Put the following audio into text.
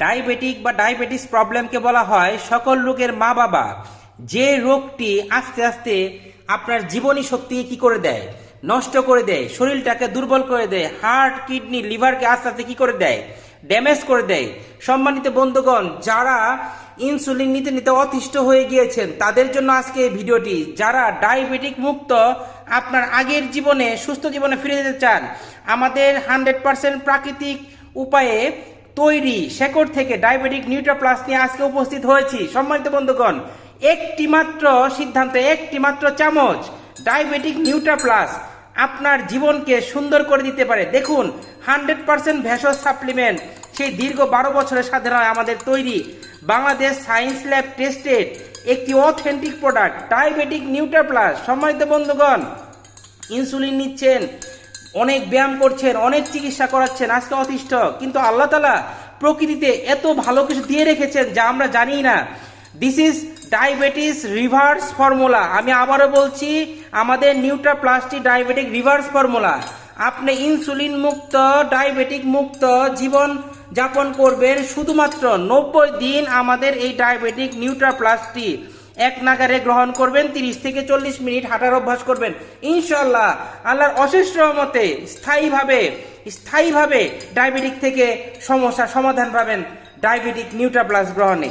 Diabetic বা diabetes প্রবলেমকে বলা হয় সকল রোগের মা বাবা। যে রোগটি আস্তে আস্তে আপনার জীবনী শক্তি কি করে দেয়, নষ্ট করে দেয়, শরীরটাকে দুর্বল করে দেয়, হার্ট, কিডনি, লিভারকে আস্তে আস্তে কি করে দেয়, ড্যামেজ করে দেয়। সম্মানিত বন্ধুগণ, যারা ইনসুলিন নিতে নিতে অতিষ্ঠ হয়ে গিয়েছেন তাদের জন্য আজকে এই ভিডিওটি। যারা ডায়াবেটিক মুক্ত আপনার আগের জীবনে, সুস্থ জীবনে ফিরে যেতে চান, আমাদের 100% প্রাকৃতিক উপায়ে তৈরি শেকড় থেকে ডায়াবেটিক নিউট্রা প্লাস নিয়ে আজকে উপস্থিত হয়েছি। সম্মানিত বন্ধুগণ, একটি মাত্র সিদ্ধান্ত, একটি মাত্র চামচ ডায়াবেটিক নিউট্রা প্লাস আপনার জীবনকে সুন্দর করে দিতে পারে। দেখুন, 100% ভেষজ সাপ্লিমেন্ট, সেই দীর্ঘ 12 বছরের সাধনায় আমাদের তৈরি, বাংলাদেশ সায়েন্স ল্যাব টেস্টেড একটি authentic product diabetic nutra plus. সম্মানিত বন্ধুগণ, ইনসুলিন নিচ্ছেন, অনেক ব্যায়াম করছেন, অনেক চিকিৎসা করাচ্ছেন, আজকে অতিষ্ঠ, কিন্তু আল্লাহ তাআলা প্রকৃতিতে এত ভালো কিছু দিয়ে রেখেছেন যা আমরা জানি না। This is diabetes reverse formula. আমি আবারও বলছি, আমাদের নিউট্রা প্লাসটি ডায়াবেটিক রিভার্স ফর্মুলা। আপনি ইনসুলিন মুক্ত, ডায়াবেটিক মুক্ত জীবন যাপন করবেন শুধুমাত্র 90 দিন। আমাদের এই ডায়াবেটিক নিউট্রা প্লাসটি এক নাগারে গ্রহণ করবেন, 30 থেকে 40 মিনিট হাঁটার অভ্যাস করবেন, ইনশাল্লাহ আল্লাহর অশেষ রহমতে স্থায়ীভাবে ডায়াবেটিক থেকে সমস্যার সমাধান পাবেন ডায়াবেটিক নিউট্রা প্লাস গ্রহণে।